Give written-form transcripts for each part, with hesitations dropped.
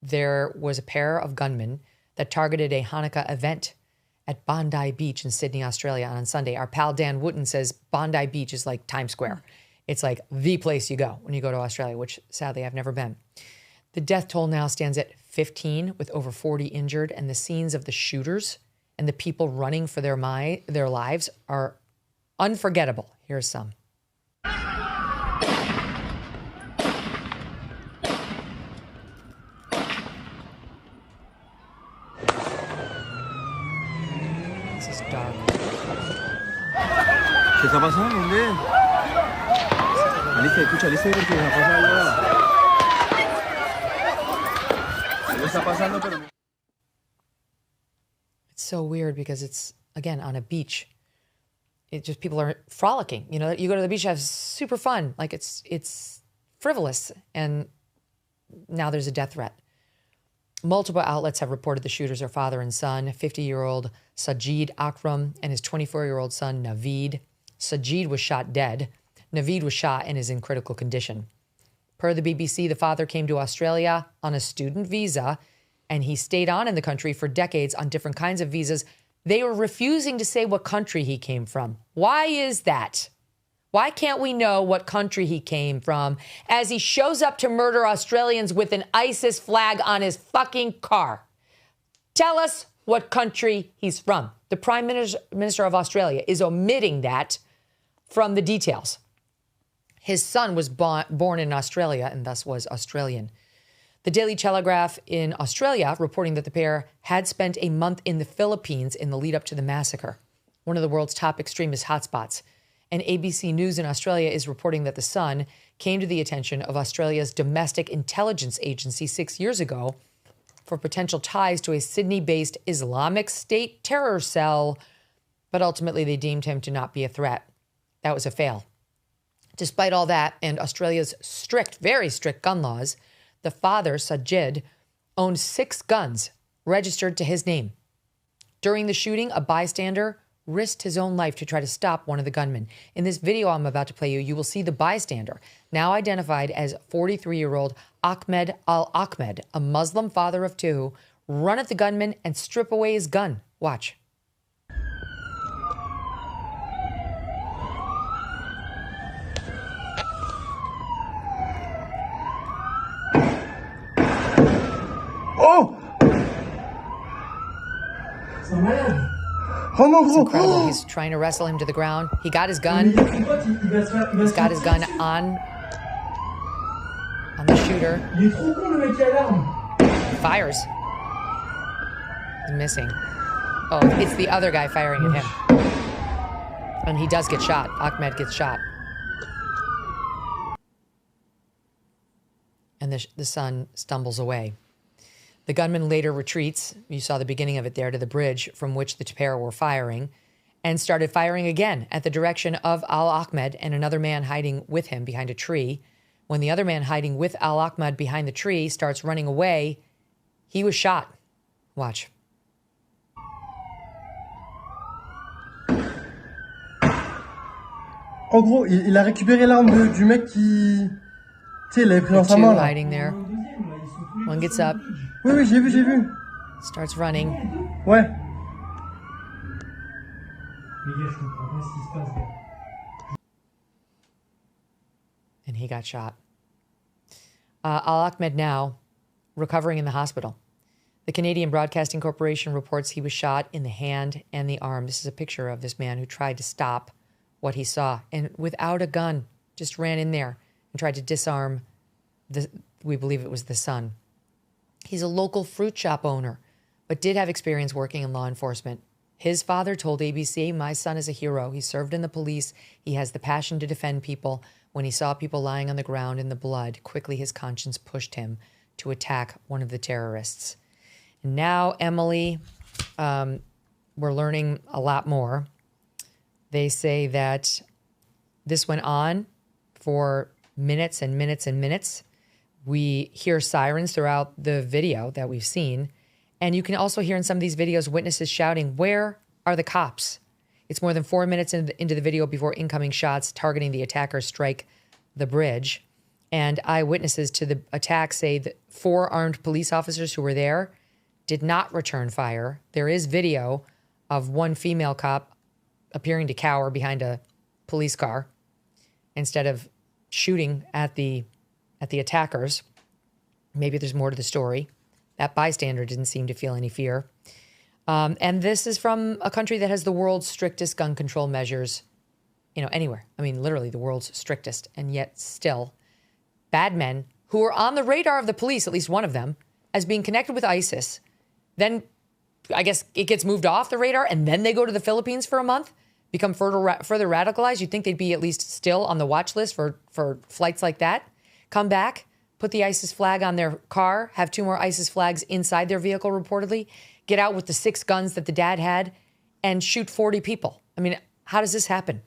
there was a pair of gunmen that targeted a Hanukkah event at Bondi Beach in Sydney, Australia on Sunday. Our pal Dan Wooten says Bondi Beach is like Times Square. It's like the place you go when you go to Australia, which sadly I've never been. The death toll now stands at 15 with over 40 injured, and the scenes of the shooters and the people running for their lives are unforgettable. Here's some. This is dark. ¿Qué está pasando, hombre? Alicia, escucha, Alicia, ¿qué está pasando? ¿Qué está pasando? Pero... It's so weird because it's, again, on a beach. It just, people are frolicking. You know, you go to the beach, have super fun. Like it's frivolous. And now there's a death threat. Multiple outlets have reported the shooters are father and son, 50-year-old Sajid Akram and his 24-year-old son, Naveed. Sajid was shot dead. Naveed was shot and is in critical condition. Per the BBC, the father came to Australia on a student visa, and he stayed on in the country for decades on different kinds of visas. They were refusing to say what country he came from. Why is that? Why can't we know what country he came from as he shows up to murder Australians with an ISIS flag on his fucking car? Tell us what country he's from. The Prime Minister of Australia is omitting that from the details. His son was born in Australia and thus was Australian. The Daily Telegraph in Australia reporting that the pair had spent a month in the Philippines in the lead up to the massacre, one of the world's top extremist hotspots. And ABC News in Australia is reporting that the son came to the attention of Australia's domestic intelligence agency 6 years ago for potential ties to a Sydney-based Islamic State terror cell, but ultimately they deemed him to not be a threat. That was a fail. Despite all that and Australia's strict, very strict gun laws, the father, Sajid, owned 6 guns registered to his name. During the shooting, a bystander risked his own life to try to stop one of the gunmen. In this video I'm about to play you will see the bystander, now identified as 43-year-old Ahmed Al-Ahmed, a Muslim father of 2, run at the gunman and strip away his gun. Watch. Oh! It's incredible. He's trying to wrestle him to the ground. He got his gun. He's got his gun on the shooter. He fires. He's missing. Oh, it's the other guy firing at him. And he does get shot. Ahmed gets shot. And the son stumbles away. The gunman later retreats, you saw the beginning of it there, to the bridge from which the pair were firing, and started firing again at the direction of Al-Ahmed and another man hiding with him behind a tree. When the other man hiding with Al-Ahmed behind the tree starts running away, he was shot. Watch. En gros, il a récupéré l'arme du mec qui... Tu sais, il l'avait pris dans sa main, là. Hiding there. One gets up. Oui, oui, j'ai vu. Starts running. Ouais. And he got shot. Al-Ahmed now recovering in the hospital. The Canadian Broadcasting Corporation reports he was shot in the hand and the arm. This is a picture of this man who tried to stop what he saw and without a gun just ran in there and tried to disarm we believe it was the son. He's a local fruit shop owner, but did have experience working in law enforcement. His father told ABC, "My son is a hero. He served in the police. He has the passion to defend people. When he saw people lying on the ground in the blood, quickly his conscience pushed him to attack one of the terrorists." And now, Emily, we're learning a lot more. They say that this went on for minutes and minutes and minutes. We hear sirens throughout the video that we've seen. And you can also hear in some of these videos witnesses shouting, "Where are the cops?" It's more than 4 minutes into the video before incoming shots targeting the attackers strike the bridge. And eyewitnesses to the attack say that 4 armed police officers who were there did not return fire. There is video of one female cop appearing to cower behind a police car instead of shooting at the attackers. Maybe there's more to the story. That bystander didn't seem to feel any fear. And this is from a country that has the world's strictest gun control measures, anywhere. I mean, literally the world's strictest. And yet still, bad men who are on the radar of the police, at least one of them, as being connected with ISIS, then I guess it gets moved off the radar and then they go to the Philippines for a month, become further radicalized. You'd think they'd be at least still on the watch list for flights like that. Come back, put the ISIS flag on their car, have 2 more ISIS flags inside their vehicle reportedly, get out with the 6 guns that the dad had and shoot 40 people. I mean, how does this happen?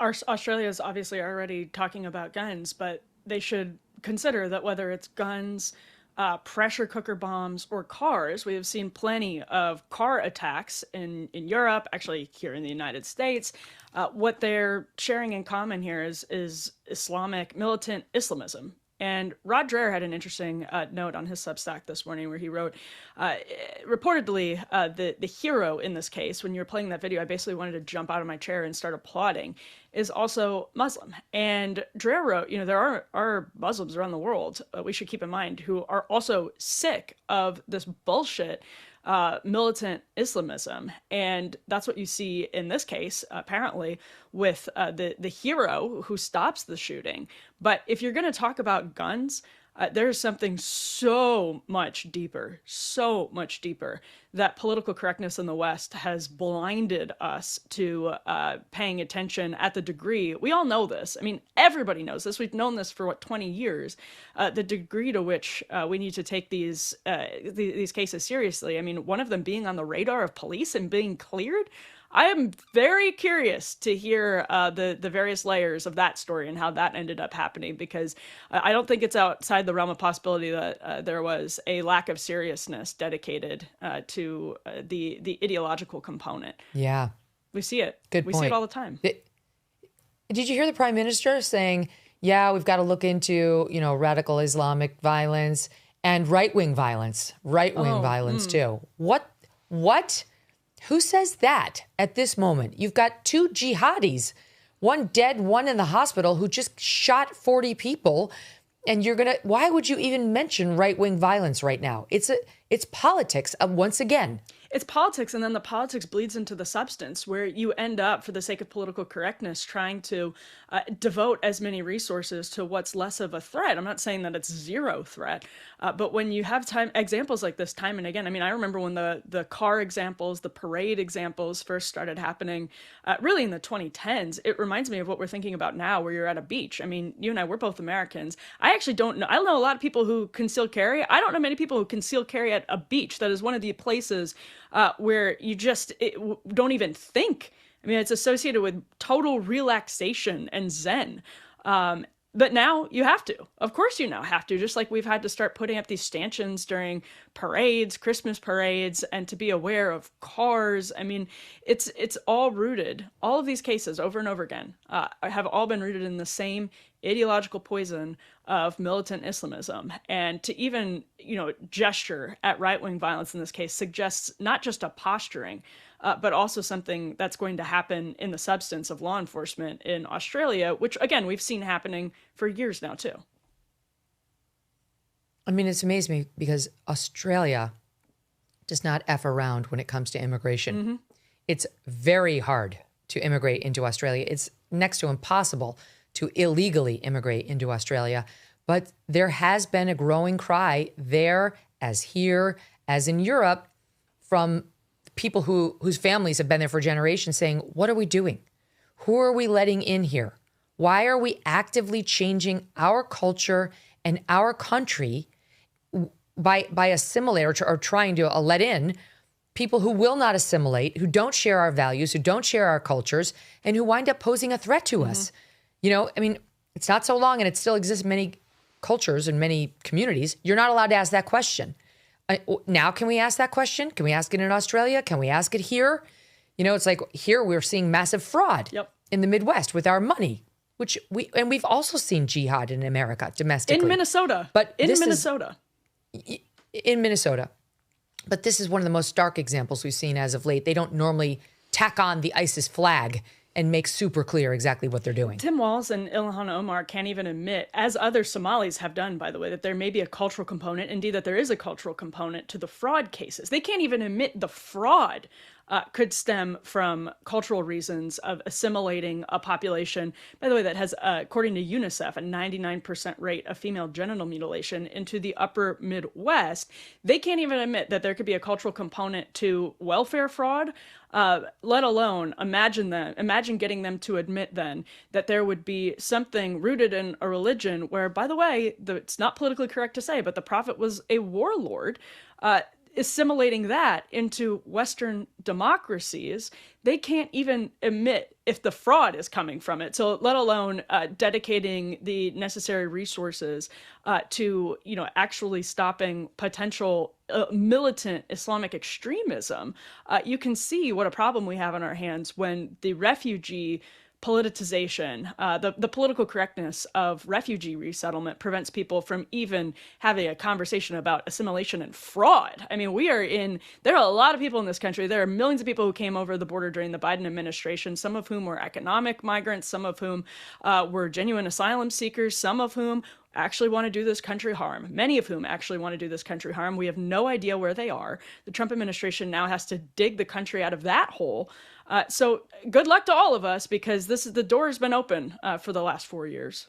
Australia is obviously already talking about guns, but they should consider that whether it's guns, pressure cooker bombs, or cars, we have seen plenty of car attacks in Europe, actually here in the United States. What they're sharing in common here is Islamic militant Islamism. And Rod Dreher had an interesting note on his Substack this morning where he wrote, reportedly, the hero in this case, when you were playing that video, I basically wanted to jump out of my chair and start applauding, is also Muslim. And Dreher wrote, there are Muslims around the world, we should keep in mind, who are also sick of this bullshit militant Islamism. And that's what you see in this case, apparently, with the hero who stops the shooting. But if you're going to talk about guns, there's something so much deeper that political correctness in the West has blinded us to paying attention at the degree. We all know this. I mean, everybody knows this. We've known this for 20 years. The degree to which we need to take these cases seriously. I mean, one of them being on the radar of police and being cleared. I am very curious to hear the various layers of that story and how that ended up happening, because I don't think it's outside the realm of possibility that there was a lack of seriousness dedicated to the ideological component. Yeah. We see it. Good point. We see it all the time. Did you hear the Prime Minister saying, yeah, we've got to look into, radical Islamic violence and right-wing violence too. What? Who says that at this moment? You've got 2 jihadis, one dead, one in the hospital, who just shot 40 people. And why would you even mention right-wing violence right now? It's politics once again. It's politics, and then the politics bleeds into the substance, where you end up, for the sake of political correctness, trying to devote as many resources to what's less of a threat. I'm not saying that it's zero threat, but when you have examples like this time and again, I mean, I remember when the car examples, the parade examples first started happening, really in the 2010s. It reminds me of what we're thinking about now, where you're at a beach. I mean, you and I, we're both Americans. I actually don't know. I know a lot of people who conceal carry. I don't know many people who conceal carry at a beach. That is one of the places where you just don't even think. I mean, it's associated with total relaxation and zen. But now you have to. Of course you now have to, just like we've had to start putting up these stanchions during parades, Christmas parades, and to be aware of cars. I mean, it's all rooted. All of these cases over and over again have all been rooted in the same ideological poison of militant Islamism. And to even, gesture at right-wing violence in this case suggests not just a posturing, but also something that's going to happen in the substance of law enforcement in Australia, which, again, we've seen happening for years now, too. I mean, it's amazed me because Australia does not F around when it comes to immigration. Mm-hmm. It's very hard to immigrate into Australia. It's next to impossible to illegally immigrate into Australia. But there has been a growing cry there, as here, as in Europe, from people whose families have been there for generations saying, what are we doing? Who are we letting in here? Why are we actively changing our culture and our country by assimilating or trying to let in people who will not assimilate, who don't share our values, who don't share our cultures, and who wind up posing a threat to us? I mean, it's not so long and it still exists in many cultures and many communities. You're not allowed to ask that question. Now, can we ask that question? Can we ask it in Australia? Can we ask it here? It's like here we're seeing massive fraud in the Midwest with our money. we've also seen jihad in America domestically. In Minnesota. But in this is- Minnesota. in Minnesota. But this is one of the most stark examples we've seen as of late. They don't normally tack on the ISIS flag and make super clear exactly what they're doing. Tim Walz and Ilhan Omar can't even admit, as other Somalis have done, by the way, that there may be a cultural component, indeed that there is a cultural component to the fraud cases. They can't even admit the fraud could stem from cultural reasons of assimilating a population, by the way, that has, according to UNICEF, a 99% rate of female genital mutilation into the upper Midwest. They can't even admit that there could be a cultural component to welfare fraud, let alone imagine getting them to admit then that there would be something rooted in a religion where, by the way, it's not politically correct to say, but the prophet was a warlord. Assimilating that into Western democracies, they can't even admit if the fraud is coming from it. So let alone dedicating the necessary resources to, actually stopping potential militant Islamic extremism. You can see what a problem we have on our hands when the refugee politicization, the political correctness of refugee resettlement prevents people from even having a conversation about assimilation and fraud. I mean, there are a lot of people in this country. There are millions of people who came over the border during the Biden administration, some of whom were economic migrants, some of whom were genuine asylum seekers, some of whom actually want to do this country harm, many of whom actually want to do this country harm. We have no idea where they are. The Trump administration now has to dig the country out of that hole. So good luck to all of us, because the door has been open for the last 4 years.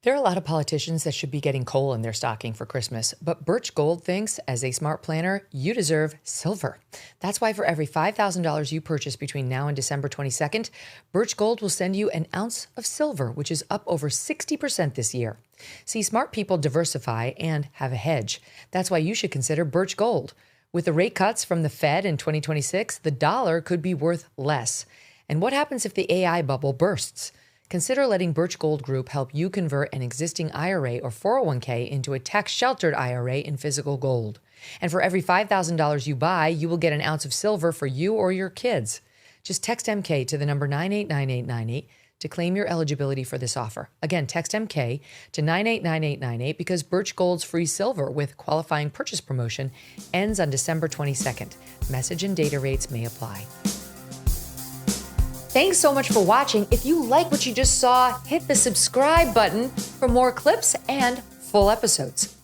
There are a lot of politicians that should be getting coal in their stocking for Christmas, but Birch Gold thinks, as a smart planner, you deserve silver. That's why for every $5,000 you purchase between now and December 22nd, Birch Gold will send you an ounce of silver, which is up over 60% this year. See, smart people diversify and have a hedge. That's why you should consider Birch Gold. With the rate cuts from the Fed in 2026, the dollar could be worth less. And what happens if the AI bubble bursts? Consider letting Birch Gold Group help you convert an existing IRA or 401k into a tax-sheltered IRA in physical gold. And for every $5,000 you buy, you will get an ounce of silver for you or your kids. Just text MK to the number 989898 to claim your eligibility for this offer. Again, text MK to 989898 because Birch Gold's free silver with qualifying purchase promotion ends on December 22nd. Message and data rates may apply. Thanks so much for watching. If you like what you just saw, hit the subscribe button for more clips and full episodes.